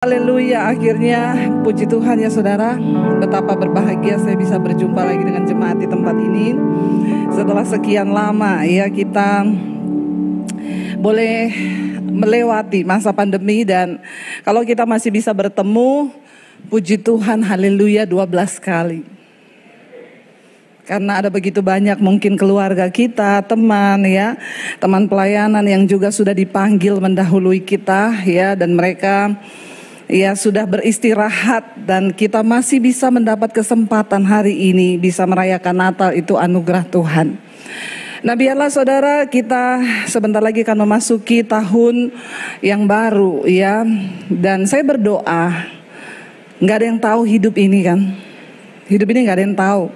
Haleluya, akhirnya puji Tuhan ya saudara. Betapa berbahagia saya bisa berjumpa lagi dengan jemaat di tempat ini. Setelah sekian lama ya kita boleh melewati masa pandemi, dan kalau kita masih bisa bertemu, puji Tuhan, haleluya 12 kali. Karena ada begitu banyak mungkin keluarga kita, teman ya, teman pelayanan yang juga sudah dipanggil mendahului kita ya, dan mereka ya sudah beristirahat, dan kita masih bisa mendapat kesempatan hari ini bisa merayakan Natal. Itu anugerah Tuhan. Nah, biarlah saudara, kita sebentar lagi akan memasuki tahun yang baru ya. Dan saya berdoa, gak ada yang tahu hidup ini kan. Hidup ini gak ada yang tahu.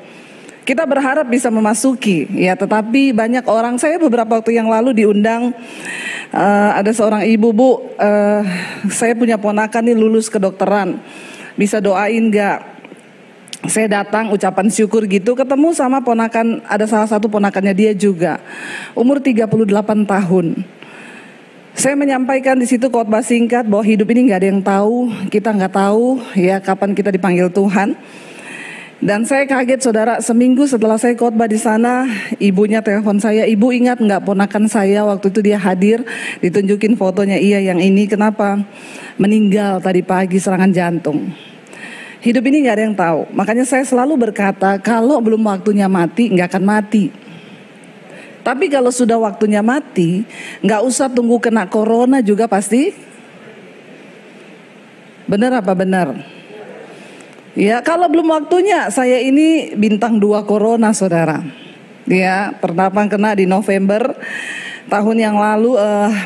Kita berharap bisa memasuki ya, tetapi banyak orang. Saya beberapa waktu yang lalu diundang, ada seorang ibu, Bu, saya punya ponakan nih lulus kedokteran, bisa doain gak? Saya datang ucapan syukur gitu, ketemu sama ponakan, ada salah satu ponakannya dia juga, umur 38 tahun. Saya menyampaikan di situ khotbah singkat bahwa hidup ini gak ada yang tahu, kita gak tahu ya kapan kita dipanggil Tuhan. Dan saya kaget saudara, seminggu setelah saya khotbah di sana, ibunya telepon saya, "Ibu ingat nggak ponakan saya waktu itu dia hadir, ditunjukin fotonya, iya yang ini, kenapa? Meninggal tadi pagi serangan jantung." Hidup ini nggak ada yang tahu, makanya saya selalu berkata kalau belum waktunya mati nggak akan mati. Tapi kalau sudah waktunya mati, nggak usah tunggu kena corona juga pasti. Benar apa benar? Ya, kalau belum waktunya, saya ini bintang 2 corona saudara. Ya, pertama kena di November tahun yang lalu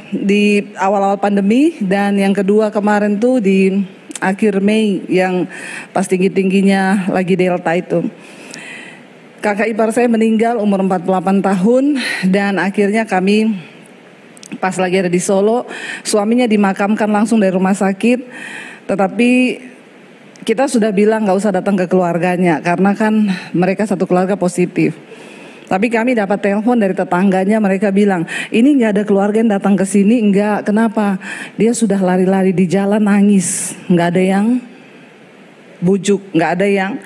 di awal-awal pandemi, dan yang kedua kemarin tuh di akhir Mei yang pas tinggi-tingginya lagi Delta itu. Kakak ipar saya meninggal umur 48 tahun, dan akhirnya kami pas lagi ada di Solo, suaminya dimakamkan langsung dari rumah sakit. Tetapi kita sudah bilang gak usah datang ke keluarganya, karena kan mereka satu keluarga positif. Tapi kami dapat telepon dari tetangganya, mereka bilang, ini gak ada keluarga yang datang ke sini. Enggak, kenapa? Dia sudah lari-lari di jalan nangis, gak ada yang bujuk, gak ada yang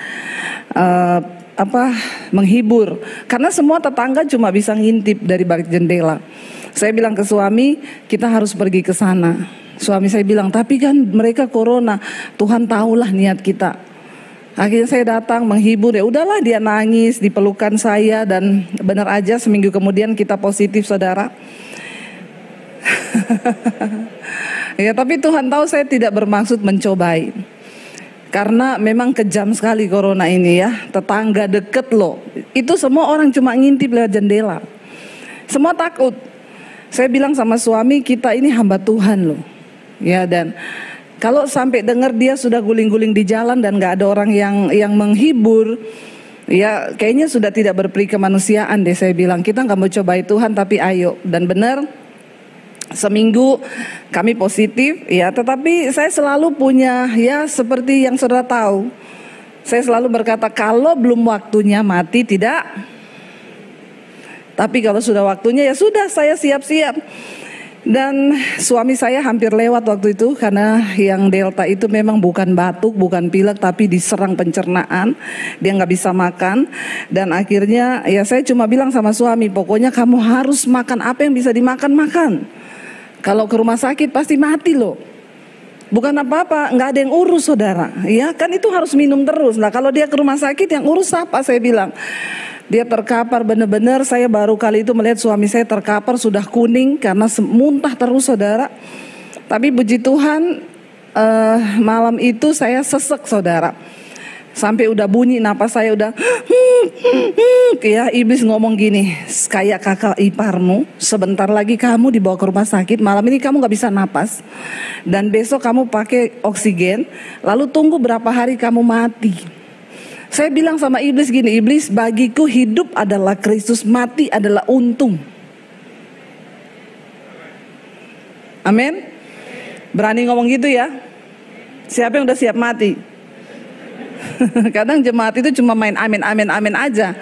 menghibur. Karena semua tetangga cuma bisa ngintip dari balik jendela. Saya bilang ke suami, kita harus pergi ke sana. Suami saya bilang, tapi kan mereka corona, Tuhan tahulah niat kita. Akhirnya saya datang menghibur, ya udahlah, dia nangis di pelukan saya, dan benar aja seminggu kemudian kita positif saudara. Ya, tapi Tuhan tahu saya tidak bermaksud mencobai. Karena memang kejam sekali corona ini ya, tetangga deket loh. Itu semua orang cuma ngintip lewat jendela. Semua takut. Saya bilang sama suami, kita ini hamba Tuhan loh. Ya, dan kalau sampai dengar dia sudah guling-guling di jalan dan gak ada orang yang menghibur, ya kayaknya sudah tidak berperi kemanusiaan deh. Saya bilang, kita gak mau cobai Tuhan, tapi ayo. Dan benar, seminggu kami positif ya, tetapi saya selalu punya ya seperti yang saudara tahu, saya selalu berkata kalau belum waktunya mati tidak, tapi kalau sudah waktunya ya sudah, saya siap-siap. Dan suami saya hampir lewat waktu itu, karena yang Delta itu memang bukan batuk, bukan pilek, tapi diserang pencernaan, dia gak bisa makan. Dan akhirnya ya saya cuma bilang sama suami, pokoknya kamu harus makan apa yang bisa dimakan, makan. Kalau ke rumah sakit pasti mati loh. Bukan apa-apa, gak ada yang urus saudara. Ya kan, itu harus minum terus. Nah, kalau dia ke rumah sakit yang urus apa, saya bilang. Dia terkapar benar-benar, saya baru kali itu melihat suami saya terkapar sudah kuning karena muntah terus saudara. Tapi puji Tuhan, malam itu saya sesek saudara. Sampai udah bunyi napas saya udah ya, iblis ngomong gini, kayak kakak iparmu, sebentar lagi kamu dibawa ke rumah sakit, malam ini kamu gak bisa napas, dan besok kamu pakai oksigen, lalu tunggu berapa hari kamu mati. Saya bilang sama iblis gini, iblis, bagiku hidup adalah Kristus, mati adalah untung. Amin. Berani ngomong gitu ya. Siapa yang udah siap mati? Kadang jemaat itu cuma main amin amin amin aja.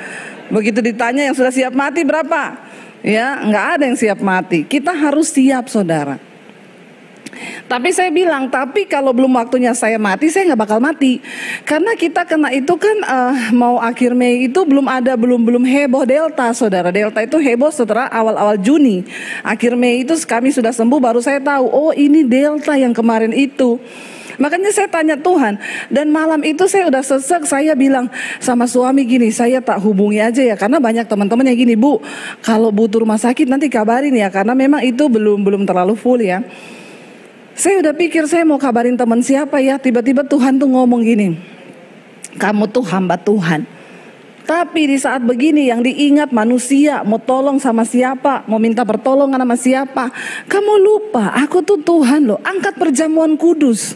Begitu ditanya yang sudah siap mati berapa? Ya, nggak ada yang siap mati. Kita harus siap saudara. Tapi saya bilang, tapi kalau belum waktunya saya mati, saya nggak bakal mati. Karena kita kena itu kan mau akhir Mei itu belum heboh Delta, saudara. Delta itu heboh setelah awal-awal Juni. Akhir Mei itu kami sudah sembuh, baru saya tahu, oh ini Delta yang kemarin itu. Makanya saya tanya Tuhan, dan malam itu saya udah sesek, saya bilang sama suami gini, saya tak hubungi aja ya, karena banyak teman-teman yang gini, Bu, kalau butuh rumah sakit nanti kabarin ya, karena memang itu belum terlalu full ya. Saya udah pikir saya mau kabarin teman siapa ya, tiba-tiba Tuhan tuh ngomong gini, kamu tuh hamba Tuhan. Tapi di saat begini yang diingat manusia, mau tolong sama siapa, mau minta pertolongan sama siapa, kamu lupa, aku tuh Tuhan loh, angkat perjamuan kudus.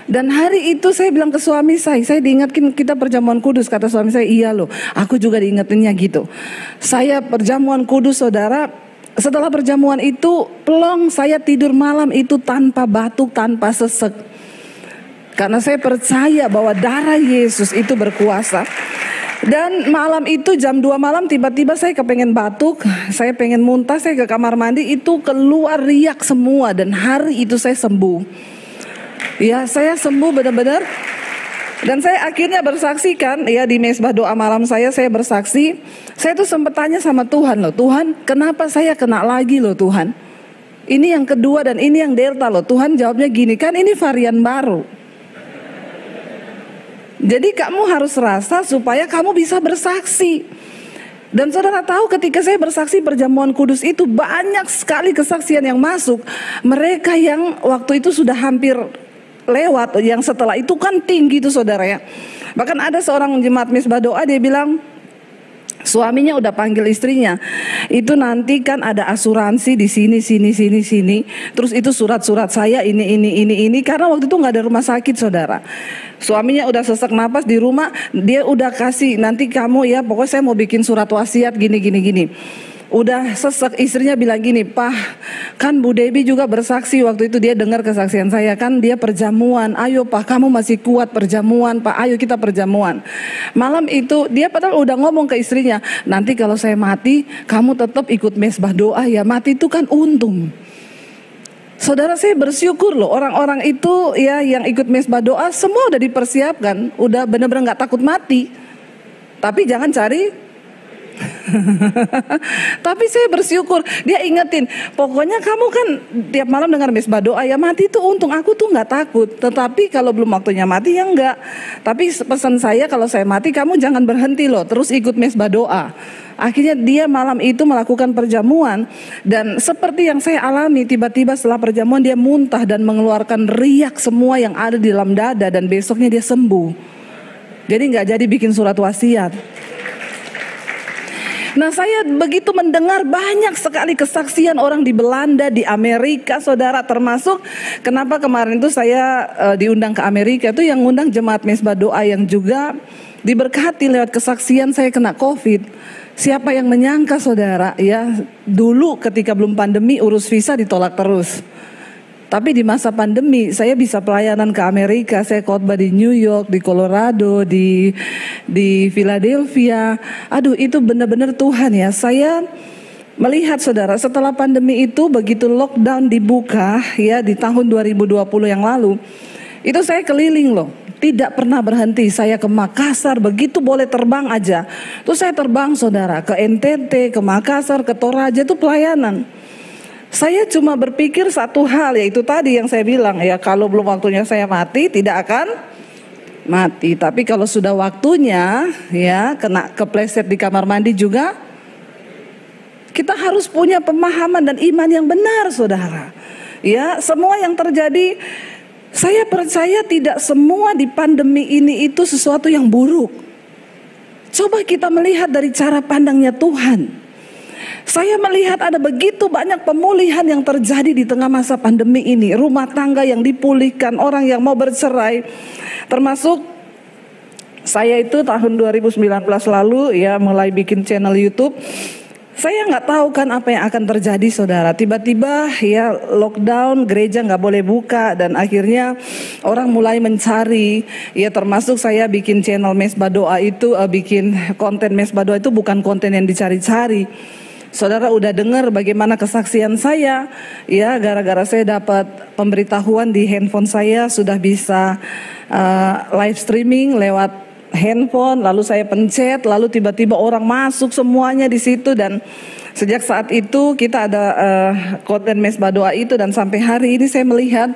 Dan hari itu saya bilang ke suami saya diingatkan kita perjamuan kudus, kata suami saya, iya loh, aku juga diingetinnya gitu. Saya perjamuan kudus, saudara. Setelah perjamuan itu, plong, saya tidur malam itu tanpa batuk, tanpa sesek. Karena saya percaya bahwa darah Yesus itu berkuasa. Dan malam itu jam 2 malam tiba-tiba saya kepengen batuk, saya pengen muntah, saya ke kamar mandi, itu keluar riak semua. Dan hari itu saya sembuh. Ya, saya sembuh benar-benar. Dan saya akhirnya bersaksikan ya di mesbah doa malam saya bersaksi. Saya tuh sempat tanya sama Tuhan loh, Tuhan kenapa saya kena lagi loh Tuhan. Ini yang kedua dan ini yang Delta loh. Tuhan jawabnya gini, kan ini varian baru. Jadi kamu harus rasa supaya kamu bisa bersaksi. Dan saudara tahu ketika saya bersaksi perjamuan kudus itu banyak sekali kesaksian yang masuk. Mereka yang waktu itu sudah hampir lewat, yang setelah itu kan tinggi tuh saudara ya. Bahkan ada seorang jemaat mesbah doa, dia bilang suaminya udah panggil istrinya, itu nanti kan ada asuransi di sini. Terus itu surat-surat saya ini karena waktu itu nggak ada rumah sakit saudara. Suaminya udah sesak napas di rumah, dia udah kasih nanti kamu ya, pokoknya saya mau bikin surat wasiat gini. Udah sesek, istrinya bilang gini, Pak, kan Bu Debbie juga bersaksi waktu itu, dia dengar kesaksian saya kan, dia perjamuan, ayo Pak kamu masih kuat perjamuan Pak, ayo kita perjamuan. Malam itu dia padahal udah ngomong ke istrinya, nanti kalau saya mati kamu tetap ikut mesbah doa ya, mati itu kan untung. Saudara, saya bersyukur loh, orang-orang itu ya yang ikut mesbah doa semua udah dipersiapkan, udah benar-benar nggak takut mati. Tapi jangan cari tapi saya bersyukur, dia ingetin, pokoknya kamu kan tiap malam dengar mesbah doa ya, mati itu untung, aku tuh nggak takut. Tetapi kalau belum waktunya mati ya enggak. Tapi pesan saya kalau saya mati kamu jangan berhenti loh, terus ikut mesbah doa. Akhirnya dia malam itu melakukan perjamuan, dan seperti yang saya alami, tiba-tiba setelah perjamuan dia muntah dan mengeluarkan riak semua yang ada di dalam dada, dan besoknya dia sembuh. Jadi nggak jadi bikin surat wasiat. Nah, saya begitu mendengar banyak sekali kesaksian orang di Belanda, di Amerika, saudara, termasuk kenapa kemarin itu saya diundang ke Amerika, itu yang undang jemaat mesbah doa yang juga diberkati lewat kesaksian saya kena COVID. Siapa yang menyangka saudara ya, dulu ketika belum pandemi urus visa ditolak terus. Tapi di masa pandemi saya bisa pelayanan ke Amerika, saya khotbah di New York, di Colorado, di Philadelphia. Aduh, itu benar-benar Tuhan ya. Saya melihat saudara, setelah pandemi itu begitu lockdown dibuka ya di tahun 2020 yang lalu, itu saya keliling loh. Tidak pernah berhenti, saya ke Makassar, begitu boleh terbang aja. Terus saya terbang saudara ke NTT, ke Makassar, ke Toraja, itu pelayanan. Saya cuma berpikir satu hal, yaitu tadi yang saya bilang ya, kalau belum waktunya saya mati tidak akan mati. Tapi kalau sudah waktunya ya, kena kepleset di kamar mandi juga, kita harus punya pemahaman dan iman yang benar saudara. Ya, semua yang terjadi, saya percaya tidak semua di pandemi ini itu sesuatu yang buruk. Coba kita melihat dari cara pandangnya Tuhan. Saya melihat ada begitu banyak pemulihan yang terjadi di tengah masa pandemi ini. Rumah tangga yang dipulihkan, orang yang mau bercerai. Termasuk saya itu tahun 2019 lalu ya mulai bikin channel YouTube. Saya nggak tahu kan apa yang akan terjadi saudara. Tiba-tiba ya lockdown, gereja nggak boleh buka, dan akhirnya orang mulai mencari. Ya termasuk saya bikin channel mesbah doa itu, bikin konten mesbah doa itu bukan konten yang dicari-cari. Saudara udah dengar bagaimana kesaksian saya, ya, gara-gara saya dapat pemberitahuan di handphone saya sudah bisa live streaming lewat handphone, lalu saya pencet, lalu tiba-tiba orang masuk semuanya di situ, dan sejak saat itu kita ada khotbah mesbah doa itu, dan sampai hari ini saya melihat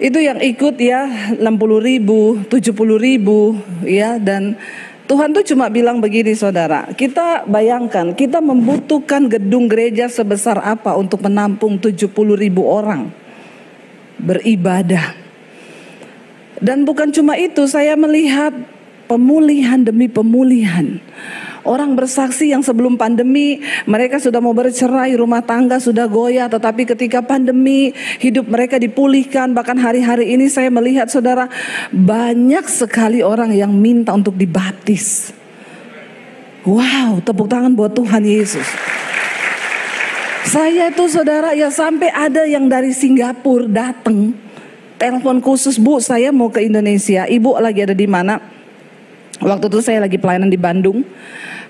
itu yang ikut ya 60.000, 70.000 ya, dan Tuhan tuh cuma bilang begini saudara, kita bayangkan kita membutuhkan gedung gereja sebesar apa untuk menampung 70.000 orang beribadah. Dan bukan cuma itu, saya melihat pemulihan demi pemulihan. Orang bersaksi yang sebelum pandemi mereka sudah mau bercerai, rumah tangga sudah goyah, tetapi ketika pandemi hidup mereka dipulihkan. Bahkan hari-hari ini saya melihat saudara, banyak sekali orang yang minta untuk dibaptis. Wow, tepuk tangan buat Tuhan Yesus. Saya itu saudara ya, sampai ada yang dari Singapura datang, telepon khusus, Bu saya mau ke Indonesia, Ibu lagi ada di mana? Waktu itu saya lagi pelayanan di Bandung.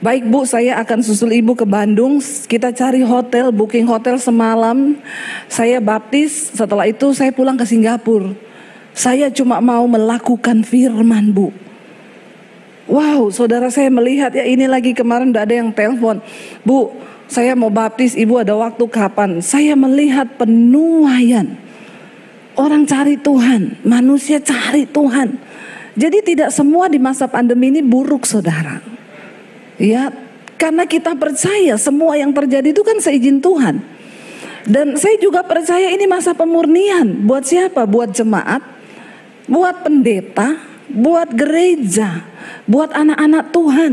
Baik Bu, saya akan susul Ibu ke Bandung. Kita cari hotel, booking hotel semalam. Saya baptis, setelah itu saya pulang ke Singapura. Saya cuma mau melakukan firman Bu. Wow, saudara saya melihat ya, ini lagi kemarin udah ada yang telepon, Bu saya mau baptis, Ibu ada waktu kapan? Saya melihat penuaian. Orang cari Tuhan, manusia cari Tuhan. Jadi tidak semua di masa pandemi ini buruk saudara. Ya, karena kita percaya semua yang terjadi itu kan seizin Tuhan. Dan saya juga percaya ini masa pemurnian. Buat siapa? Buat jemaat, buat pendeta, buat gereja, buat anak-anak Tuhan.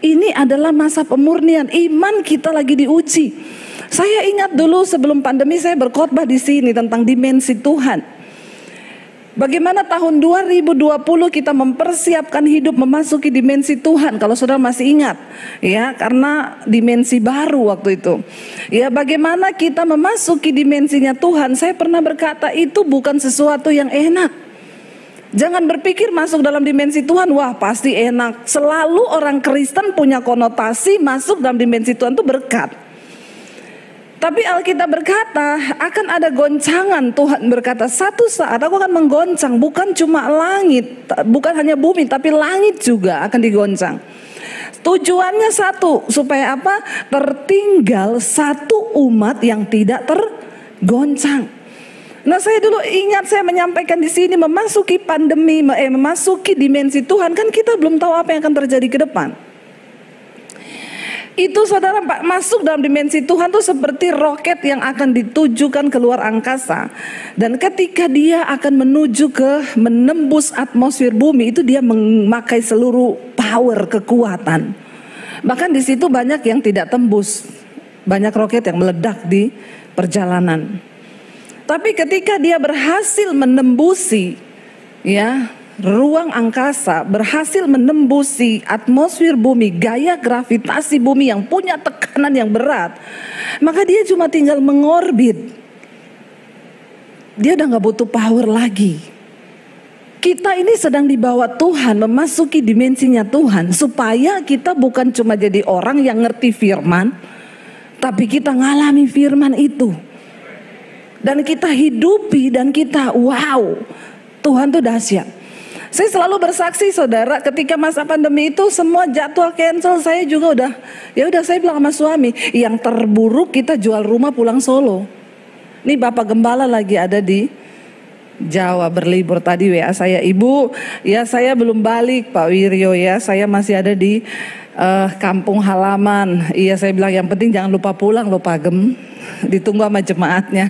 Ini adalah masa pemurnian. Iman kita lagi diuji. Saya ingat dulu sebelum pandemi saya berkhotbah di sini tentang dimensi Tuhan. Bagaimana tahun 2020 kita mempersiapkan hidup memasuki dimensi Tuhan, kalau saudara masih ingat ya, karena dimensi baru waktu itu. Ya, bagaimana kita memasuki dimensinya Tuhan. Saya pernah berkata itu bukan sesuatu yang enak. Jangan berpikir masuk dalam dimensi Tuhan, wah pasti enak. Selalu orang Kristen punya konotasi masuk dalam dimensi Tuhan itu berkat. Tapi Alkitab berkata akan ada goncangan. Tuhan berkata satu saat aku akan menggoncang, bukan cuma langit, bukan hanya bumi, tapi langit juga akan digoncang. Tujuannya satu, supaya apa? Tertinggal satu umat yang tidak tergoncang. Nah saya dulu ingat saya menyampaikan di sini, memasuki pandemi, memasuki dimensi Tuhan, kan kita belum tahu apa yang akan terjadi ke depan. Itu saudara masuk dalam dimensi Tuhan tuh seperti roket yang akan ditujukan keluar angkasa. Dan ketika dia akan menuju ke menembus atmosfer bumi, itu dia memakai seluruh power, kekuatan. Bahkan di situ banyak yang tidak tembus. Banyak roket yang meledak di perjalanan. Tapi ketika dia berhasil menembusi ya ruang angkasa, berhasil menembusi atmosfer bumi, gaya gravitasi bumi yang punya tekanan yang berat, maka dia cuma tinggal mengorbit. Dia udah gak butuh power lagi. Kita ini sedang dibawa Tuhan memasuki dimensinya Tuhan, supaya kita bukan cuma jadi orang yang ngerti firman, tapi kita ngalami firman itu. Dan kita hidupi dan kita wow, Tuhan tuh dahsyat. Saya selalu bersaksi saudara, ketika masa pandemi itu semua jadwal cancel, saya juga udah saya bilang sama suami, yang terburuk kita jual rumah pulang Solo. Nih Bapak Gembala lagi ada di Jawa berlibur, tadi WA saya, Ibu ya saya belum balik Pak Wiryo ya, saya masih ada di kampung halaman. Iya saya bilang yang penting jangan lupa pulang loh Pak Gem, ditunggu sama jemaatnya.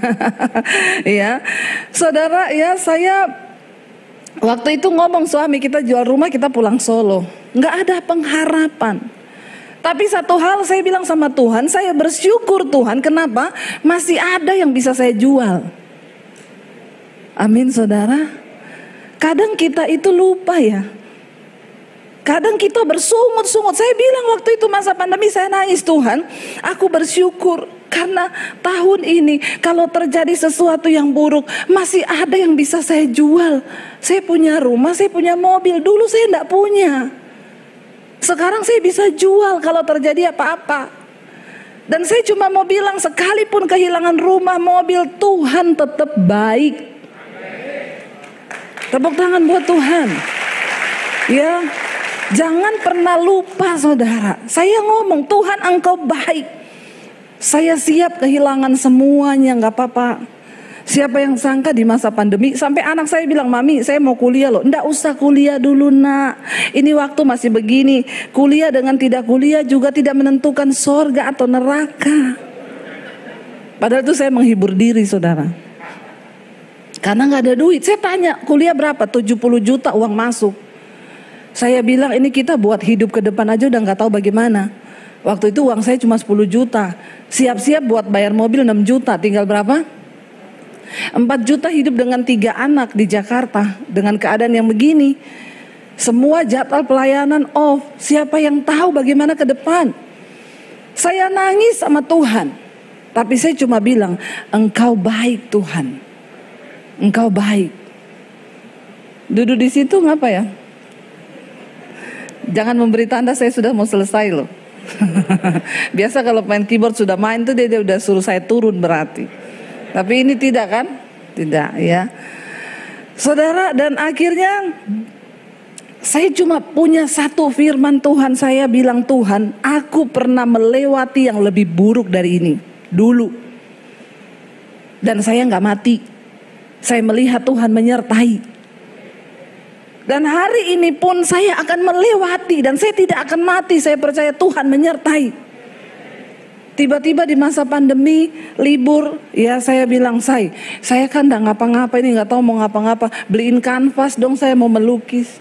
Ya saudara ya, saya waktu itu ngomong suami, kita jual rumah kita pulang Solo, nggak ada pengharapan. Tapi satu hal saya bilang sama Tuhan, saya bersyukur Tuhan, kenapa? Masih ada yang bisa saya jual. Amin saudara. Kadang kita itu lupa ya. Kadang kita bersungut-sungut. Saya bilang waktu itu masa pandemi saya nangis, Tuhan aku bersyukur karena tahun ini kalau terjadi sesuatu yang buruk masih ada yang bisa saya jual. Saya punya rumah, saya punya mobil, dulu saya enggak punya. Sekarang saya bisa jual kalau terjadi apa-apa. Dan saya cuma mau bilang, sekalipun kehilangan rumah, mobil, Tuhan tetap baik. Tepuk tangan buat Tuhan. Ya, jangan pernah lupa saudara. Saya ngomong, Tuhan engkau baik. Saya siap kehilangan semuanya, gak apa-apa. Siapa yang sangka di masa pandemi, sampai anak saya bilang, Mami saya mau kuliah loh. Nggak usah kuliah dulu nak, ini waktu masih begini. Kuliah dengan tidak kuliah juga tidak menentukan sorga atau neraka. Padahal itu saya menghibur diri saudara, karena nggak ada duit. Saya tanya, kuliah berapa? 70 juta uang masuk. Saya bilang, ini kita buat hidup ke depan aja udah nggak tahu bagaimana. Waktu itu uang saya cuma 10 juta. Siap-siap buat bayar mobil 6 juta, tinggal berapa? 4 juta hidup dengan 3 anak di Jakarta. Dengan keadaan yang begini, semua jadwal pelayanan off. Siapa yang tahu bagaimana ke depan? Saya nangis sama Tuhan, tapi saya cuma bilang, engkau baik Tuhan, engkau baik. Duduk di situ ngapa ya? Jangan memberi tanda saya sudah mau selesai loh. Biasa kalau main keyboard sudah main tuh dia udah suruh saya turun berarti. Tapi ini tidak kan? Tidak ya. Saudara, dan akhirnya saya cuma punya satu firman Tuhan. Saya bilang, Tuhan, aku pernah melewati yang lebih buruk dari ini dulu. Dan saya gak mati. Saya melihat Tuhan menyertai. Dan hari ini pun saya akan melewati. Dan saya tidak akan mati. Saya percaya Tuhan menyertai. Tiba-tiba di masa pandemi, libur, ya saya bilang, saya kan gak ngapa-ngapa ini, gak tahu mau ngapa-ngapa. Beliin kanvas dong, saya mau melukis.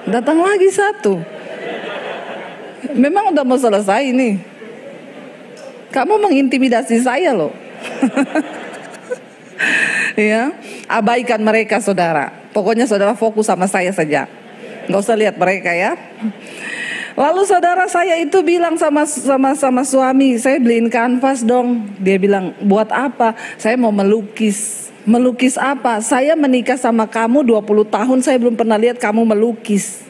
Datang lagi satu. Memang udah mau selesai ini. Kamu mengintimidasi saya loh. Ya, abaikan mereka saudara. Pokoknya saudara fokus sama saya saja. Gak usah lihat mereka ya. Lalu saudara, saya itu bilang sama suami, saya beliin kanvas dong. Dia bilang, buat apa? Saya mau melukis. Melukis apa? Saya menikah sama kamu 20 tahun, saya belum pernah lihat kamu melukis.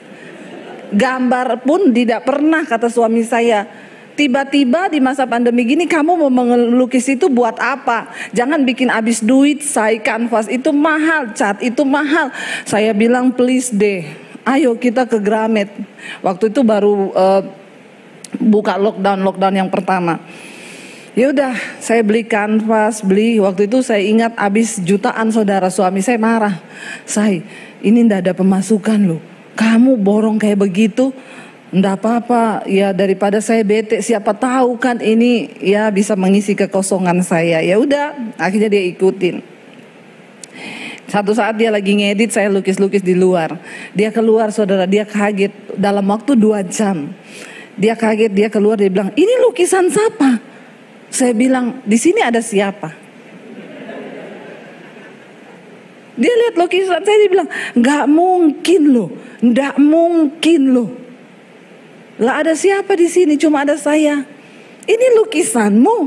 Gambar pun tidak pernah, kata suami saya. Tiba-tiba di masa pandemi gini kamu mau melukis itu buat apa? Jangan bikin habis duit, kanvas itu mahal, cat itu mahal. Saya bilang, please deh, ayo kita ke Gramet. Waktu itu baru buka lockdown yang pertama. Ya udah, saya beli kanvas, waktu itu saya ingat habis jutaan saudara. Suami saya marah. Ini ndak ada pemasukan loh. Kamu borong kayak begitu, ndak apa-apa. Ya daripada saya bete, siapa tahu kan ini ya bisa mengisi kekosongan saya. Ya udah, akhirnya dia ikutin. Satu saat dia lagi ngedit, saya lukis-lukis di luar. Dia keluar saudara, dia kaget. Dalam waktu 2 jam. Dia kaget, dia keluar, dia bilang, ini lukisan siapa? Saya bilang, di sini ada siapa? Dia lihat lukisan saya, dia bilang, nggak mungkin loh. Nggak mungkin loh. Lah ada siapa di sini? Cuma ada saya. Ini lukisanmu?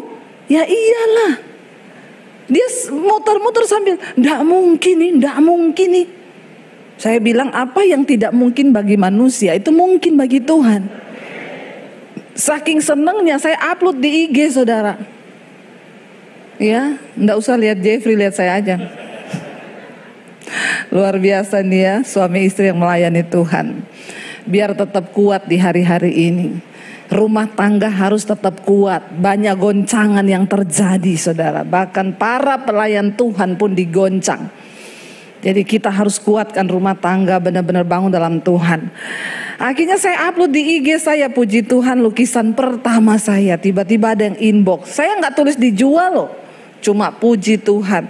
Ya iyalah. Dia muter-muter sambil, nggak mungkin nih, nggak mungkin nih. Saya bilang, apa yang tidak mungkin bagi manusia itu mungkin bagi Tuhan. Saking senengnya saya upload di IG saudara. Ya, nggak usah lihat Jeffrey, lihat saya aja. Luar biasa nih ya, suami istri yang melayani Tuhan. Biar tetap kuat di hari-hari ini. Rumah tangga harus tetap kuat. Banyak goncangan yang terjadi saudara. Bahkan para pelayan Tuhan pun digoncang. Jadi kita harus kuatkan rumah tangga, benar-benar bangun dalam Tuhan. Akhirnya saya upload di IG saya, puji Tuhan, lukisan pertama saya. Tiba-tiba ada yang inbox. Saya gak tulis dijual loh. Cuma puji Tuhan.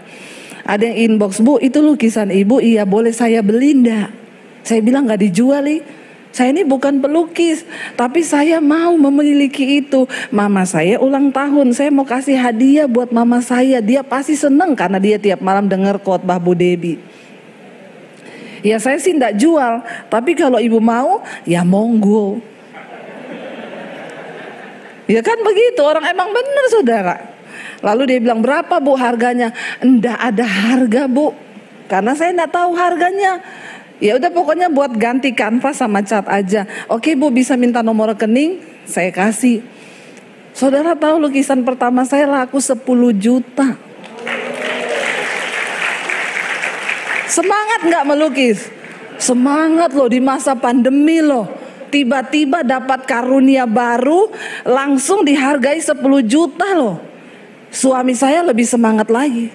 Ada yang inbox, Bu itu lukisan ibu, iya boleh saya beli enggak? Saya bilang gak dijual nih. Saya ini bukan pelukis, tapi saya mau memiliki itu. Mama saya ulang tahun, saya mau kasih hadiah buat mama saya. Dia pasti seneng karena dia tiap malam dengar khotbah Bu Debbie. Ya saya sih enggak jual, tapi kalau ibu mau, ya monggo. Ya kan begitu, orang emang bener saudara. Lalu dia bilang, berapa Bu harganya? Enggak ada harga Bu, karena saya enggak tahu harganya. Ya udah pokoknya buat ganti kanvas sama cat aja. Oke Bu, bisa minta nomor rekening? Saya kasih. Saudara tahu lukisan pertama saya laku 10 juta. Semangat nggak melukis? Semangat loh, di masa pandemi loh. Tiba-tiba dapat karunia baru, langsung dihargai 10 juta loh. Suami saya lebih semangat lagi.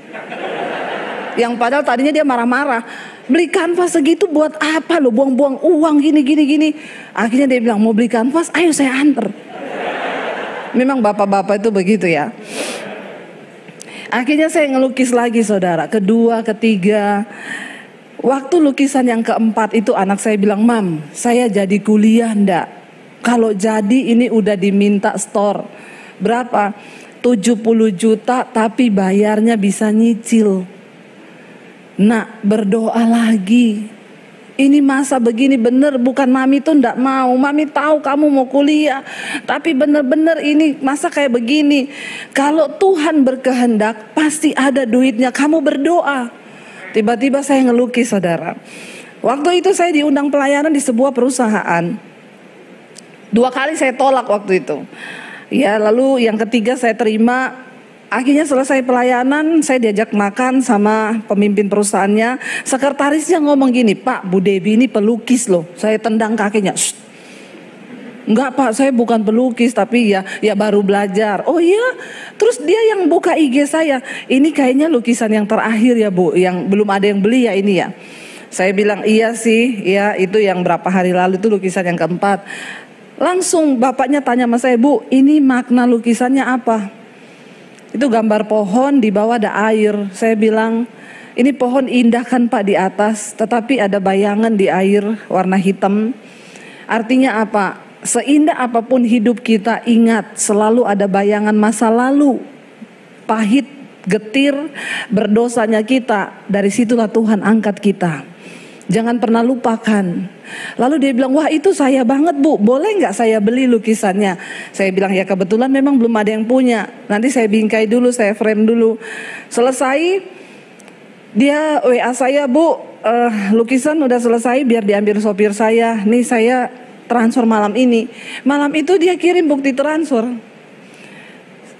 Yang padahal tadinya dia marah-marah. Beli kanvas segitu buat apa lo? Buang-buang uang gini. Akhirnya dia bilang, mau beli kanvas, ayo saya anter. Memang bapak-bapak itu begitu ya. Akhirnya saya ngelukis lagi saudara. Kedua, ketiga. Waktu lukisan yang keempat itu anak saya bilang, Mam, saya jadi kuliah ndak? Kalau jadi ini udah diminta store. Berapa? 70 juta tapi bayarnya bisa nyicil. Nak, berdoa lagi. Ini masa begini bener, bukan Mami tuh ndak mau. Mami tahu kamu mau kuliah, tapi bener-bener ini masa kayak begini. Kalau Tuhan berkehendak pasti ada duitnya. Kamu berdoa. Tiba-tiba saya ngelukis saudara. Waktu itu saya diundang pelayanan di sebuah perusahaan. 2 kali saya tolak waktu itu. Ya lalu yang ketiga saya terima. Akhirnya selesai pelayanan, saya diajak makan sama pemimpin perusahaannya. Sekretarisnya ngomong gini, Pak, Bu Debbie ini pelukis loh. Saya tendang kakinya. Shh. Enggak Pak, saya bukan pelukis, tapi ya baru belajar. Oh iya, terus dia yang buka IG saya. Ini kayaknya lukisan yang terakhir ya Bu, yang belum ada yang beli ya ini ya. Saya bilang iya sih, ya itu yang berapa hari lalu itu lukisan yang keempat. Langsung bapaknya tanya sama saya, Bu, ini makna lukisannya apa? Itu gambar pohon, di bawah ada air. Saya bilang, ini pohon indah kan Pak di atas, tetapi ada bayangan di air warna hitam. Artinya apa? Seindah apapun hidup kita, ingat selalu ada bayangan masa lalu. Pahit, getir, berdosanya kita. Dari situlah Tuhan angkat kita. Jangan pernah lupakan. Lalu dia bilang, wah itu saya banget Bu, boleh nggak saya beli lukisannya? Saya bilang ya kebetulan memang belum ada yang punya. Nanti saya bingkai dulu, saya frame dulu. Selesai, dia WA saya, Bu, lukisan udah selesai, biar diambil sopir saya. Nih saya transfer malam ini. Malam itu dia kirim bukti transfer.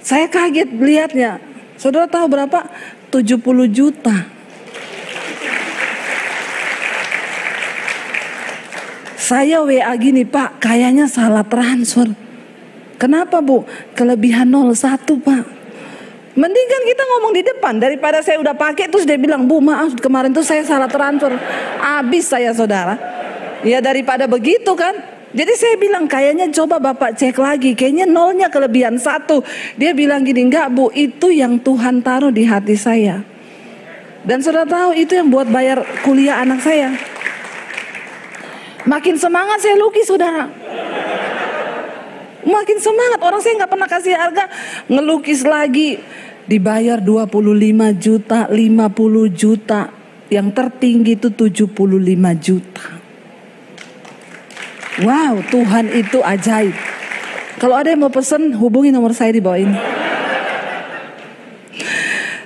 Saya kaget lihatnya. Saudara tahu berapa? 70 juta. Saya WA gini, Pak, kayaknya salah transfer. Kenapa Bu? Kelebihan 01 Pak. Mendingan kita ngomong di depan daripada saya udah pakai terus dia bilang, Bu maaf kemarin tuh saya salah transfer. Habis saya saudara. Ya daripada begitu kan. Jadi saya bilang kayaknya coba Bapak cek lagi. Kayaknya nolnya kelebihan 1. Dia bilang gini, enggak Bu, itu yang Tuhan taruh di hati saya. Dan saudara tahu itu yang buat bayar kuliah anak saya. Makin semangat saya lukis saudara. Makin semangat, orang saya nggak pernah kasih harga. Ngelukis lagi. Dibayar 25 juta, 50 juta. Yang tertinggi itu 75 juta. Wow, Tuhan itu ajaib. Kalau ada yang mau pesen, hubungi nomor saya di bawah ini.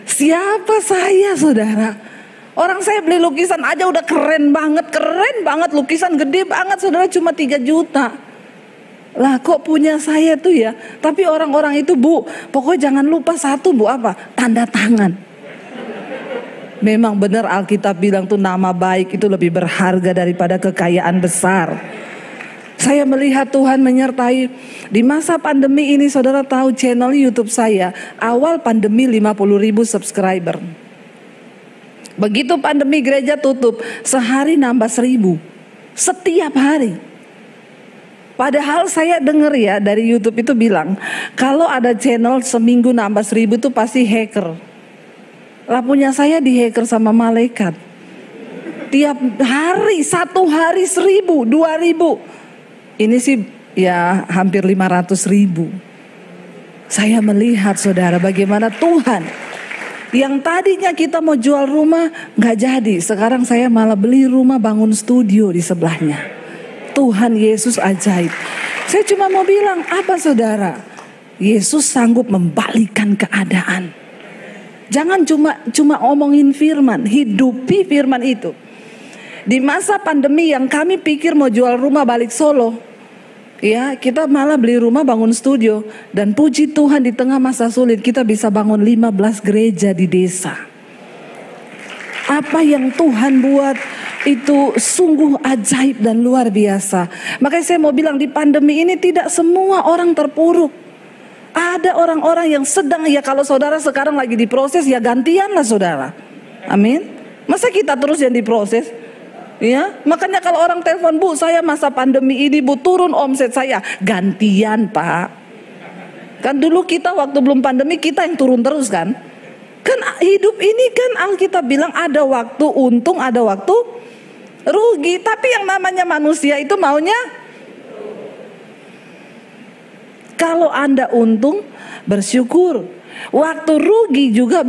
Siapa saya saudara? Orang saya beli lukisan aja udah keren banget lukisan gede banget saudara, cuma 3 juta. Lah kok punya saya tuh ya. Tapi orang-orang itu Bu, pokoknya jangan lupa satu Bu, apa? Tanda tangan. Memang benar Alkitab bilang tuh nama baik itu lebih berharga daripada kekayaan besar. Saya melihat Tuhan menyertai. Di masa pandemi ini saudara tahu channel YouTube saya awal pandemi 50.000 subscriber. Begitu pandemi gereja tutup, sehari nambah 1.000 setiap hari. Padahal saya dengar ya dari YouTube itu bilang, kalau ada channel seminggu nambah 1.000 itu pasti hacker. Lah punya saya dihacker sama malaikat. Tiap hari, 1 hari 1.000, 2.000. Ini sih ya hampir 500.000. Saya melihat saudara bagaimana Tuhan. Yang tadinya kita mau jual rumah gak jadi. Sekarang saya malah beli rumah, bangun studio di sebelahnya. Tuhan Yesus ajaib. Saya cuma mau bilang apa saudara? Yesus sanggup membalikkan keadaan. Jangan cuma omongin firman, hidupi firman itu. Di masa pandemi yang kami pikir mau jual rumah balik Solo, ya kita malah beli rumah bangun studio. Dan puji Tuhan di tengah masa sulit kita bisa bangun 15 gereja di desa. Apa yang Tuhan buat itu sungguh ajaib dan luar biasa. Makanya saya mau bilang di pandemi ini tidak semua orang terpuruk. Ada orang-orang yang sedang, ya kalau saudara sekarang lagi diproses ya gantianlah saudara. Amin. Masa kita terus yang diproses? Ya, makanya kalau orang telepon, Bu, saya masa pandemi ini, Bu, turun omset saya. Gantian, Pak. Kan dulu kita waktu belum pandemi kita yang turun terus kan? Kan hidup ini kan Alkitab bilang ada waktu untung, ada waktu rugi. Tapi yang namanya manusia itu maunya, kalau Anda untung, bersyukur. Waktu rugi juga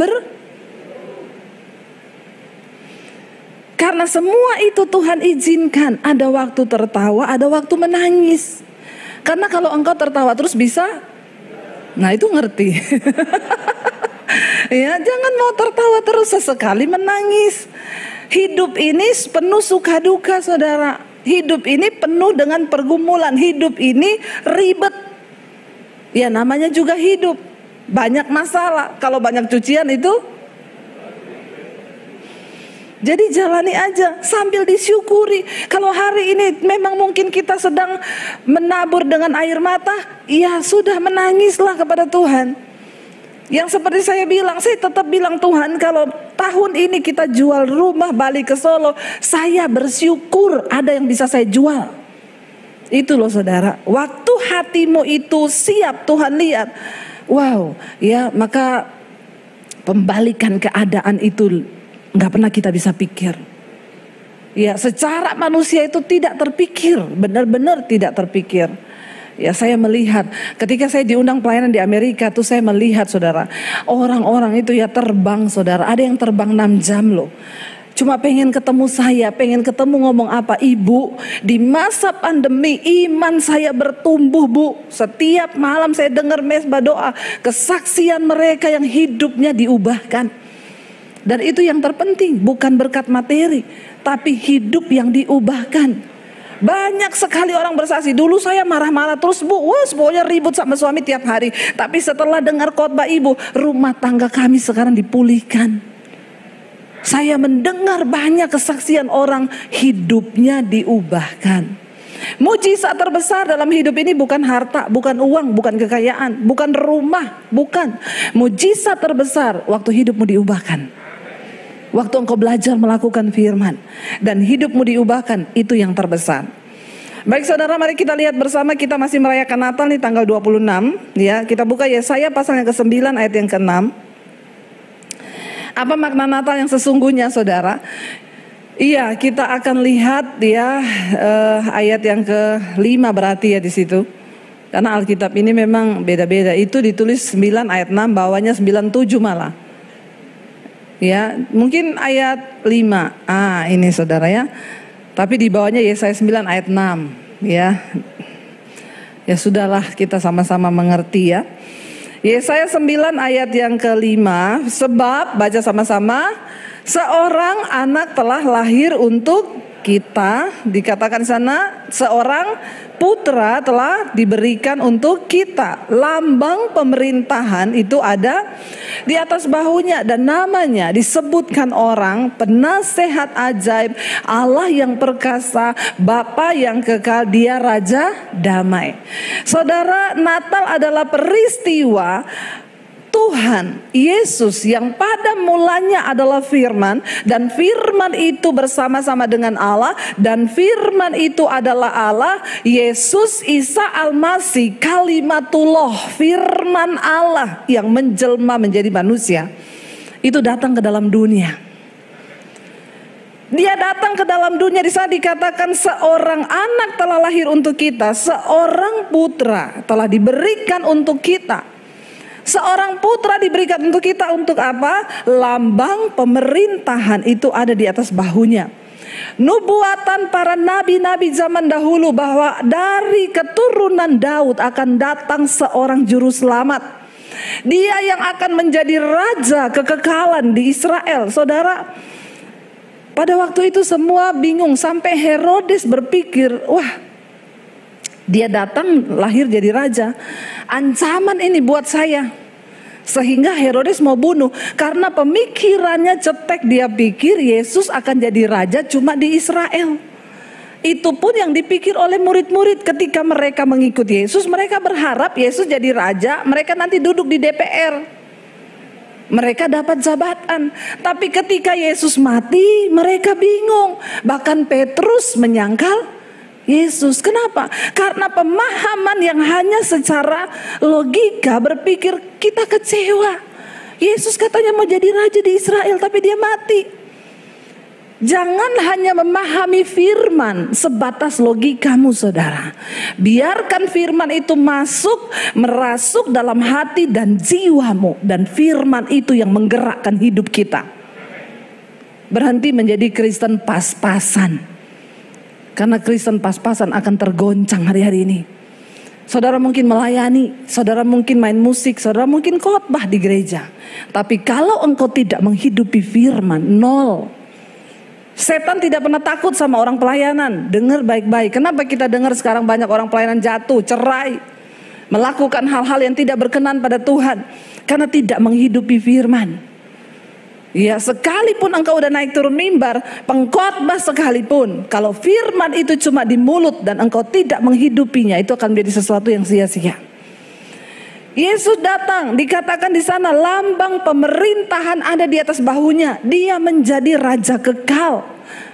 karena semua itu Tuhan izinkan. Ada waktu tertawa, ada waktu menangis. Karena kalau engkau tertawa terus bisa, nah itu ngerti. Ya, jangan mau tertawa terus, sesekali menangis. Hidup ini penuh suka duka saudara. Hidup ini penuh dengan pergumulan. Hidup ini ribet. Ya namanya juga hidup. Banyak masalah. Kalau banyak cucian itu, jadi jalani aja sambil disyukuri. Kalau hari ini memang mungkin kita sedang menabur dengan air mata, ya sudah menangislah kepada Tuhan. Yang seperti saya bilang, saya tetap bilang Tuhan, kalau tahun ini kita jual rumah balik ke Solo, saya bersyukur ada yang bisa saya jual. Itu loh saudara, waktu hatimu itu siap Tuhan lihat, wow, ya maka pembalikan keadaan itu nggak pernah kita bisa pikir. Ya secara manusia itu tidak terpikir, benar-benar tidak terpikir. Ya saya melihat ketika saya diundang pelayanan di Amerika tuh saya melihat saudara, orang-orang itu ya terbang saudara, ada yang terbang 6 jam loh. Cuma pengen ketemu saya, pengen ketemu ngomong apa, Ibu, di masa pandemi iman saya bertumbuh Bu. Setiap malam saya dengar mesbah doa, kesaksian mereka yang hidupnya diubahkan. Dan itu yang terpenting, bukan berkat materi, tapi hidup yang diubahkan. Banyak sekali orang bersaksi, dulu saya marah-marah terus Bu, wah pokoknya ribut sama suami tiap hari. Tapi setelah dengar khotbah Ibu, rumah tangga kami sekarang dipulihkan. Saya mendengar banyak kesaksian orang hidupnya diubahkan. Mujizat terbesar dalam hidup ini bukan harta, bukan uang, bukan kekayaan, bukan rumah, bukan. Mujizat terbesar waktu hidupmu diubahkan. Waktu engkau belajar melakukan firman dan hidupmu diubahkan, itu yang terbesar. Baik saudara, mari kita lihat bersama, kita masih merayakan Natal nih tanggal 26 ya. Kita buka Yesaya pasal yang ke-9 ayat yang ke-6. Apa makna Natal yang sesungguhnya saudara? Iya, kita akan lihat ya ayat yang ke-5 berarti ya di situ. Karena Alkitab ini memang beda-beda. Itu ditulis 9 ayat 6, bawahnya 97 malah. Ya, mungkin ayat 5. Ini saudara ya. Tapi di bawahnya Yesaya 9 ayat 6 ya. Ya sudahlah, kita sama-sama mengerti ya. Yesaya 9 ayat yang ke-5, sebab baca sama-sama, seorang anak telah lahir untuk kita, dikatakan sana seorang putra telah diberikan untuk kita. Lambang pemerintahan itu ada di atas bahunya dan namanya disebutkan orang penasehat ajaib, Allah yang perkasa, Bapa yang kekal, Dia Raja damai. Saudara, Natal adalah peristiwa Tuhan Yesus yang pada mulanya adalah firman, dan firman itu bersama-sama dengan Allah, dan firman itu adalah Allah. Yesus Isa Al-Masih, kalimatullah, firman Allah yang menjelma menjadi manusia, itu datang ke dalam dunia. Dia datang ke dalam dunia, di sana dikatakan seorang anak telah lahir untuk kita, seorang putra telah diberikan untuk kita. Seorang putra diberikan untuk kita, untuk apa? Lambang pemerintahan itu ada di atas bahunya. Nubuatan para nabi-nabi zaman dahulu bahwa dari keturunan Daud akan datang seorang juru selamat. Dia yang akan menjadi raja kekekalan di Israel. Saudara, Pada waktu itu semua bingung, sampai Herodes berpikir, wah, dia datang lahir jadi raja, ancaman ini buat saya. Sehingga Herodes mau bunuh, karena pemikirannya cetek, dia pikir Yesus akan jadi raja cuma di Israel. Itu pun yang dipikir oleh murid-murid ketika mereka mengikuti Yesus. Mereka berharap Yesus jadi raja, mereka nanti duduk di DPR, mereka dapat jabatan. Tapi ketika Yesus mati, mereka bingung. Bahkan Petrus menyangkal Yesus. Kenapa? Karena pemahaman yang hanya secara logika berpikir, kita kecewa. Yesus katanya mau jadi raja di Israel, tapi dia mati. Jangan hanya memahami firman sebatas logikamu, saudara. Biarkan firman itu masuk, merasuk dalam hati dan jiwamu. Dan firman itu yang menggerakkan hidup kita. Berhenti menjadi Kristen pas-pasan. Karena Kristen pas-pasan akan tergoncang hari-hari ini. Saudara mungkin melayani, saudara mungkin main musik, saudara mungkin khotbah di gereja. Tapi kalau engkau tidak menghidupi firman, nol. Setan tidak pernah takut sama orang pelayanan. Dengar baik-baik. Kenapa kita dengar sekarang banyak orang pelayanan jatuh, cerai, melakukan hal-hal yang tidak berkenan pada Tuhan? Karena tidak menghidupi firman. Ya, sekalipun engkau udah naik turun mimbar, pengkhotbah sekalipun, kalau firman itu cuma di mulut dan engkau tidak menghidupinya, itu akan menjadi sesuatu yang sia-sia. Yesus datang, dikatakan di sana lambang pemerintahan ada di atas bahunya. Dia menjadi raja kekal.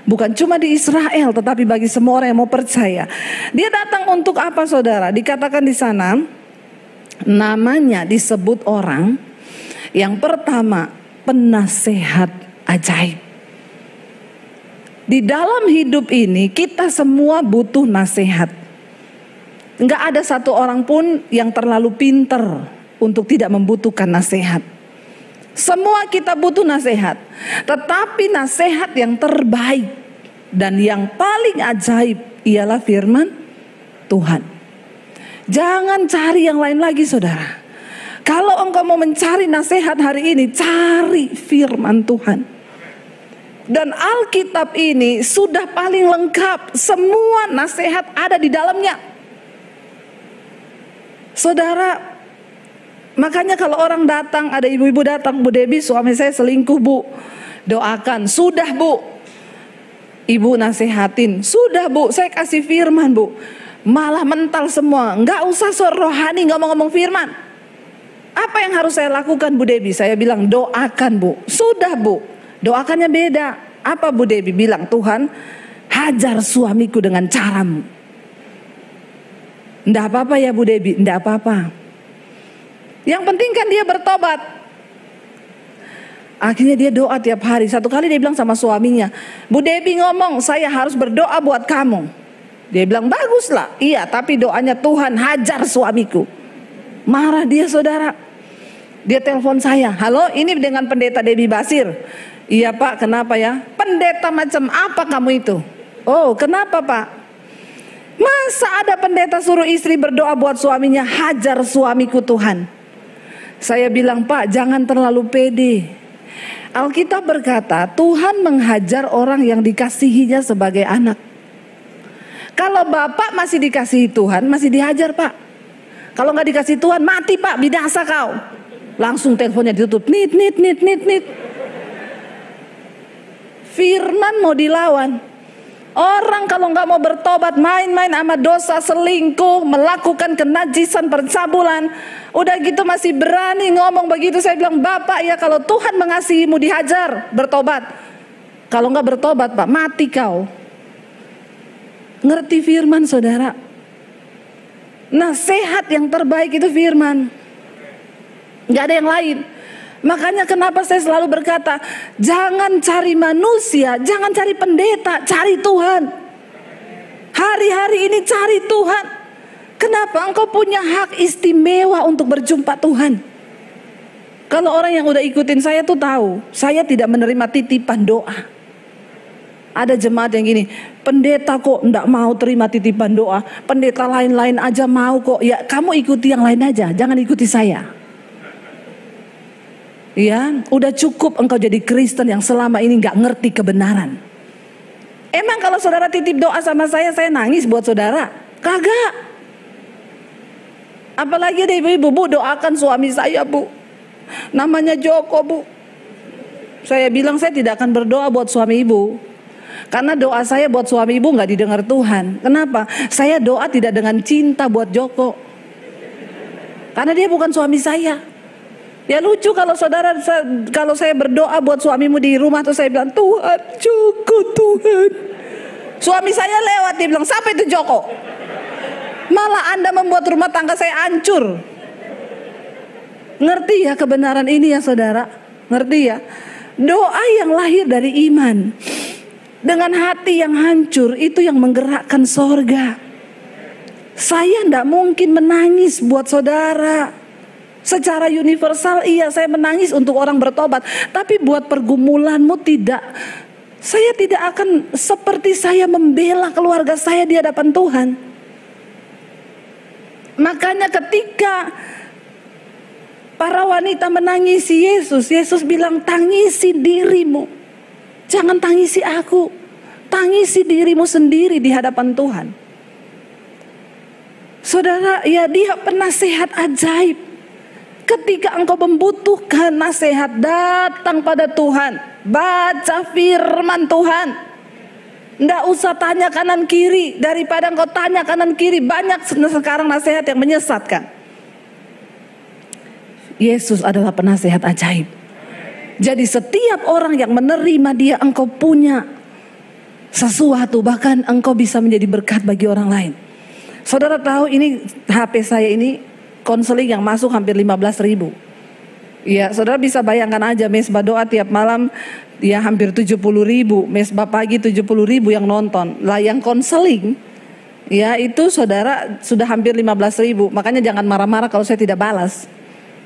Bukan cuma di Israel, tetapi bagi semua orang yang mau percaya. Dia datang untuk apa, saudara? Dikatakan di sana, namanya disebut orang yang pertama, penasehat ajaib. Di dalam hidup ini kita semua butuh nasihat. Enggak ada satu orang pun yang terlalu pintar untuk tidak membutuhkan nasihat. Semua kita butuh nasihat. Tetapi nasihat yang terbaik dan yang paling ajaib ialah firman Tuhan. Jangan cari yang lain lagi, saudara. Kalau engkau mau mencari nasihat hari ini, cari firman Tuhan. Dan Alkitab ini sudah paling lengkap. Semua nasihat ada di dalamnya. Saudara, makanya kalau orang datang, ada ibu-ibu datang, Bu Debbie suami saya selingkuh Bu, doakan. Sudah Bu, ibu nasihatin. Sudah Bu, saya kasih firman Bu. Malah mental semua, nggak usah rohani ngomong-ngomong firman. Apa yang harus saya lakukan Bu Debbie? Saya bilang doakan Bu. Sudah Bu, doakannya beda. Apa Bu Debbie bilang? Tuhan, hajar suamiku dengan caramu. Nggak apa-apa ya Bu Debbie, nggak apa-apa. Yang penting kan dia bertobat. Akhirnya dia doa tiap hari. Satu kali dia bilang sama suaminya, Bu Debbie ngomong saya harus berdoa buat kamu. Dia bilang baguslah. Iya, tapi doanya Tuhan hajar suamiku. Marah dia, saudara. Dia telepon saya, halo ini dengan pendeta Debbie Basir. Iya Pak, kenapa ya? Pendeta macam apa kamu itu? Oh, kenapa Pak? Masa ada pendeta suruh istri berdoa buat suaminya, hajar suamiku Tuhan. Saya bilang, Pak, jangan terlalu pede. Alkitab berkata, Tuhan menghajar orang yang dikasihinya sebagai anak. Kalau bapak masih dikasihi Tuhan, masih dihajar Pak. Kalau nggak dikasih Tuhan, mati Pak, binasa kau. Langsung teleponnya ditutup, nit. Firman mau dilawan. Orang kalau nggak mau bertobat, main-main sama dosa, selingkuh, melakukan kenajisan, percabulan, udah gitu masih berani ngomong begitu. Saya bilang, Bapak ya kalau Tuhan mengasihimu dihajar, bertobat. Kalau nggak bertobat Pak, mati kau. Ngerti firman saudara? Nasihat yang terbaik itu firman. Nggak ada yang lain. Makanya kenapa saya selalu berkata, jangan cari manusia, jangan cari pendeta, cari Tuhan. Hari-hari ini cari Tuhan. Kenapa? Engkau punya hak istimewa untuk berjumpa Tuhan. Kalau orang yang udah ikutin saya tuh tahu, saya tidak menerima titipan doa. Ada jemaat yang gini, pendeta kok enggak mau terima titipan doa, pendeta lain-lain aja mau kok. Ya kamu ikuti yang lain aja, jangan ikuti saya. Ya, udah cukup engkau jadi Kristen yang selama ini gak ngerti kebenaran. Emang kalau saudara titip doa sama saya nangis buat saudara? Kagak. Apalagi ada ibu-ibu, Bu, doakan suami saya, Bu. Namanya Joko, Bu. Saya bilang saya tidak akan berdoa buat suami ibu. Karena doa saya buat suami ibu gak didengar Tuhan. Kenapa? Saya doa tidak dengan cinta buat Joko. Karena dia bukan suami saya. Ya lucu kalau kalau saya berdoa buat suamimu di rumah, terus saya bilang, Tuhan, Joko, Tuhan. Suami saya lewat, dia bilang, siapa itu Joko? Malah Anda membuat rumah tangga saya hancur. Ngerti ya kebenaran ini ya saudara? Ngerti ya? Doa yang lahir dari iman dengan hati yang hancur itu yang menggerakkan sorga. Saya tidak mungkin menangis buat saudara. Secara universal iya saya menangis untuk orang bertobat. Tapi buat pergumulanmu tidak. Saya tidak akan seperti saya membela keluarga saya di hadapan Tuhan. Makanya ketika para wanita menangisi Yesus, Yesus bilang, tangisi dirimu. Jangan tangisi aku. Tangisi dirimu sendiri di hadapan Tuhan. Saudara, ya dia penasehat ajaib. Ketika engkau membutuhkan nasihat, datang pada Tuhan. Baca firman Tuhan. Nggak usah tanya kanan kiri. Daripada engkau tanya kanan kiri, banyak sekarang nasihat yang menyesatkan. Yesus adalah penasehat ajaib. Jadi setiap orang yang menerima dia, engkau punya sesuatu. Bahkan engkau bisa menjadi berkat bagi orang lain. Saudara tahu ini HP saya ini konseling yang masuk hampir 15.000. Ya, saudara bisa bayangkan aja mesbah doa tiap malam ya hampir 70.000, mesbah pagi 70.000 yang nonton. Lah yang konseling ya itu saudara sudah hampir 15.000. Makanya jangan marah-marah kalau saya tidak balas.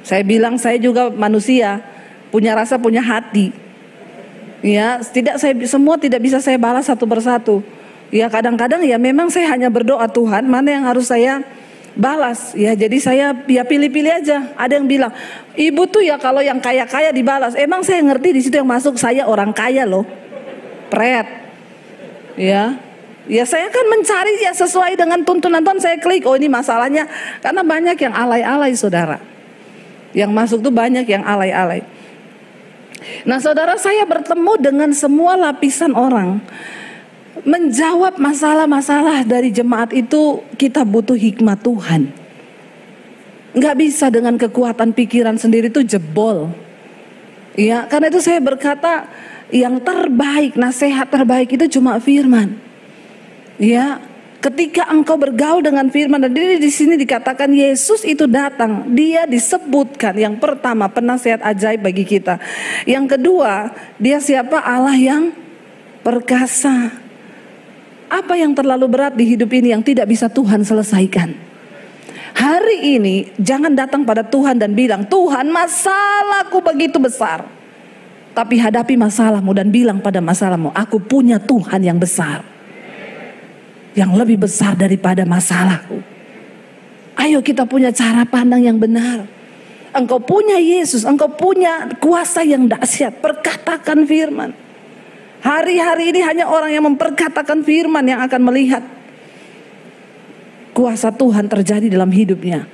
Saya bilang saya juga manusia, punya rasa, punya hati. Ya, semua tidak bisa saya balas satu persatu. Ya kadang-kadang ya memang saya hanya berdoa, Tuhan mana yang harus saya balas. Ya jadi saya ya pilih-pilih aja. Ada yang bilang, ibu tuh ya kalau yang kaya-kaya dibalas. Emang saya ngerti di situ yang masuk saya orang kaya loh. Pret. Ya. Ya saya kan mencari ya sesuai dengan tuntunan Tuhan, saya klik. Oh ini masalahnya. Karena banyak yang alay-alay saudara. Yang masuk tuh banyak yang alay-alay. Nah saudara, saya bertemu dengan semua lapisan orang. Menjawab masalah-masalah dari jemaat itu kita butuh hikmat Tuhan. Gak bisa dengan kekuatan pikiran sendiri itu jebol. Ya, karena itu saya berkata yang terbaik, nasihat terbaik itu cuma firman. Ya, ketika engkau bergaul dengan firman, dan di sini dikatakan Yesus itu datang, dia disebutkan yang pertama penasihat ajaib bagi kita. Yang kedua, dia siapa? Allah yang perkasa. Apa yang terlalu berat di hidup ini yang tidak bisa Tuhan selesaikan? Hari ini jangan datang pada Tuhan dan bilang, Tuhan masalahku begitu besar. Tapi hadapi masalahmu dan bilang pada masalahmu, aku punya Tuhan yang besar. Yang lebih besar daripada masalahku. Ayo kita punya cara pandang yang benar. Engkau punya Yesus, engkau punya kuasa yang dahsyat. Perkatakan firman. Hari-hari ini hanya orang yang memperkatakan firman yang akan melihat kuasa Tuhan terjadi dalam hidupnya.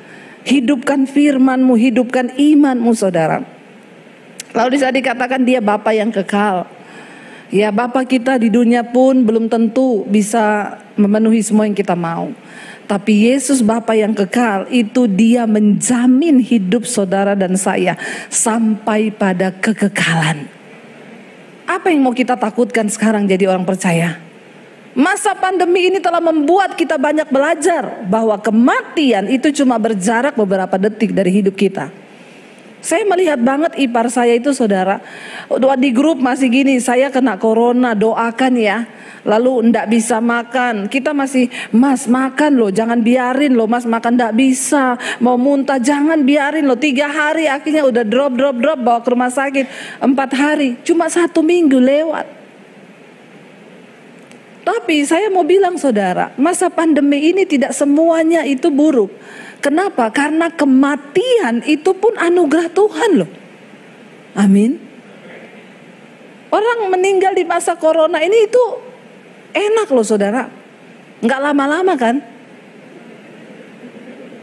Hidupkan firman-Mu, hidupkan iman-Mu saudara. Lalu bisa dikatakan dia Bapa yang kekal. Ya Bapa kita di dunia pun belum tentu bisa memenuhi semua yang kita mau. Tapi Yesus Bapa yang kekal itu dia menjamin hidup saudara dan saya sampai pada kekekalan. Apa yang mau kita takutkan sekarang jadi orang percaya? Masa pandemi ini telah membuat kita banyak belajar bahwa kematian itu cuma berjarak beberapa detik dari hidup kita. Saya melihat banget ipar saya itu saudara, di grup masih gini, saya kena corona, doakan ya. Lalu ndak bisa makan, kita masih, mas makan loh, jangan biarin loh mas makan, ndak bisa, mau muntah jangan biarin loh. 3 hari akhirnya udah drop bawa ke rumah sakit. 4 hari, cuma 1 minggu lewat. Tapi saya mau bilang saudara, masa pandemi ini tidak semuanya itu buruk. Kenapa? Karena kematian itu pun anugerah Tuhan loh. Amin. Orang meninggal di masa corona ini itu Enak loh saudara. Nggak lama-lama kan?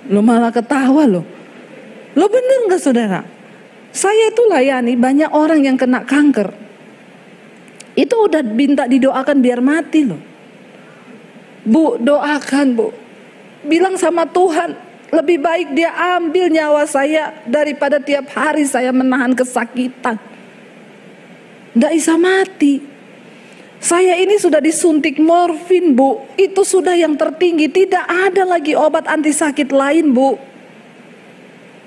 Lo malah ketawa loh. Lo bener nggak saudara? Saya itu layani banyak orang yang kena kanker. Itu udah minta didoakan biar mati loh. Bu, doakan bu. Bilang sama Tuhan, lebih baik dia ambil nyawa saya daripada tiap hari saya menahan kesakitan. Nggak bisa mati. Saya ini sudah disuntik morfin bu. Itu sudah yang tertinggi. Tidak ada lagi obat anti sakit lain bu.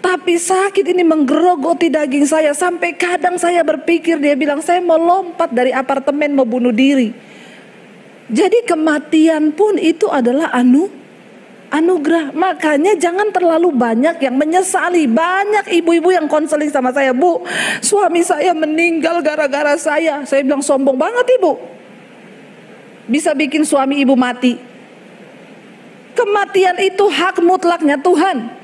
Tapi sakit ini menggerogoti daging saya. Sampai kadang saya berpikir, dia bilang saya mau lompat dari apartemen mau bunuh diri. Jadi kematian pun itu adalah anugerah. Makanya jangan terlalu banyak yang menyesali. Banyak ibu-ibu yang konseling sama saya, bu, suami saya meninggal gara-gara saya. Saya bilang sombong banget ibu, bisa bikin suami ibu mati. Kematian itu hak mutlaknya Tuhan.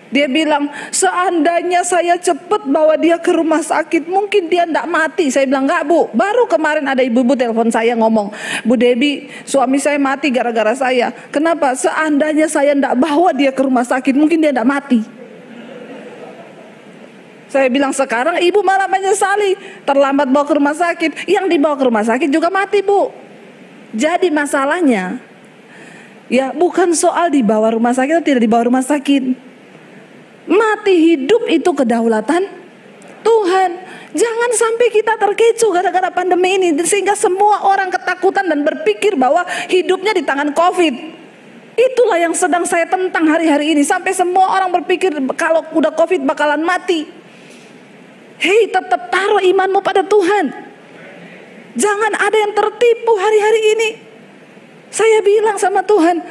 Dia bilang seandainya saya cepat bawa dia ke rumah sakit mungkin dia enggak mati. Saya bilang enggak bu. Baru kemarin ada ibu-ibu telepon saya ngomong, Bu Debbie, suami saya mati gara-gara saya. Kenapa? Seandainya saya enggak bawa dia ke rumah sakit mungkin dia enggak mati. Saya bilang sekarang ibu malah menyesali terlambat bawa ke rumah sakit. Yang dibawa ke rumah sakit juga mati bu. Jadi masalahnya ya bukan soal dibawa rumah sakit atau tidak dibawa rumah sakit. Mati hidup itu kedaulatan Tuhan. Jangan sampai kita terkecoh gara-gara pandemi ini sehingga semua orang ketakutan dan berpikir bahwa hidupnya di tangan COVID. Itulah yang sedang saya tentang hari-hari ini. Sampai semua orang berpikir kalau udah COVID bakalan mati. Hei, tetap taruh imanmu pada Tuhan. Jangan ada yang tertipu hari-hari ini. Saya bilang sama Tuhan,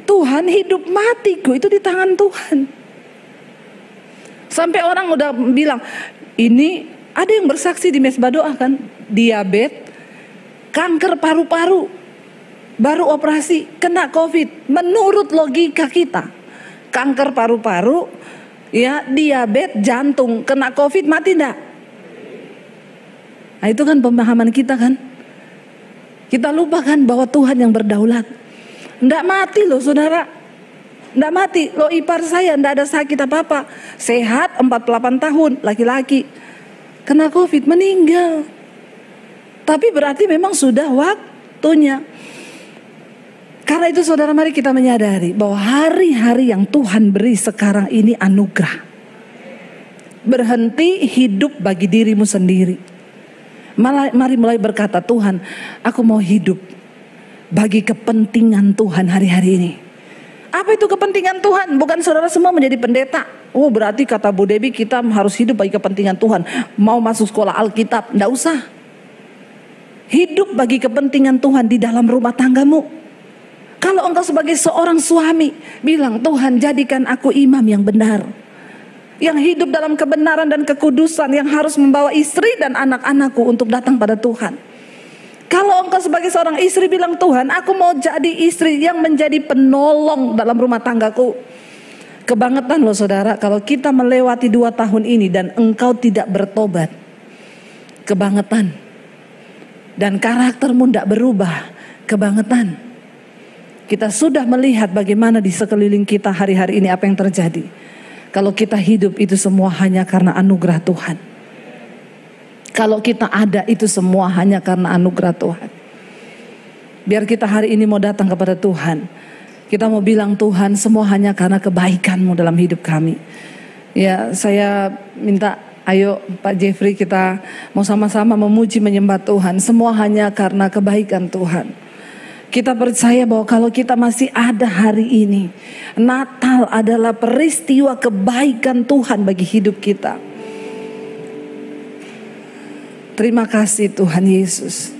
Tuhan, hidup matiku itu di tangan Tuhan. Sampai orang udah bilang, ini ada yang bersaksi di mesbah doa kan, diabetes, kanker paru-paru, baru operasi, kena COVID. Menurut logika kita, kanker paru-paru, ya diabetes, jantung, kena COVID mati enggak? Nah itu kan pemahaman kita kan. Kita lupakan bahwa Tuhan yang berdaulat. Enggak mati loh saudara. Nggak mati, lo ipar saya nggak ada sakit apa-apa, sehat 48 tahun, laki-laki, kena COVID meninggal. Tapi berarti memang sudah waktunya. Karena itu saudara, mari kita menyadari bahwa hari-hari yang Tuhan beri sekarang ini anugerah. Berhenti hidup bagi dirimu sendiri. Mari mulai berkata, Tuhan, aku mau hidup bagi kepentingan Tuhan hari-hari ini. Apa itu kepentingan Tuhan? Bukan saudara semua menjadi pendeta. Oh berarti kata Bu Debbie kita harus hidup bagi kepentingan Tuhan. Mau masuk sekolah Alkitab, enggak usah. Hidup bagi kepentingan Tuhan di dalam rumah tanggamu. Kalau engkau sebagai seorang suami bilang, Tuhan jadikan aku imam yang benar, yang hidup dalam kebenaran dan kekudusan, yang harus membawa istri dan anak-anakku untuk datang pada Tuhan. Kalau engkau sebagai seorang istri bilang, Tuhan aku mau jadi istri yang menjadi penolong dalam rumah tanggaku. Kebangetan loh saudara kalau kita melewati 2 tahun ini dan engkau tidak bertobat. Kebangetan. Dan karaktermu tidak berubah. Kebangetan. Kita sudah melihat bagaimana di sekeliling kita hari-hari ini apa yang terjadi. Kalau kita hidup itu semua hanya karena anugerah Tuhan. Kalau kita ada itu semua hanya karena anugerah Tuhan. Biar kita hari ini mau datang kepada Tuhan. Kita mau bilang, Tuhan semua hanya karena kebaikan-Mu dalam hidup kami. Ya saya minta, ayo Pak Jeffrey kita mau sama-sama memuji menyembah Tuhan. Semua hanya karena kebaikan Tuhan. Kita percaya bahwa kalau kita masih ada hari ini, Natal adalah peristiwa kebaikan Tuhan bagi hidup kita. Terima kasih Tuhan Yesus.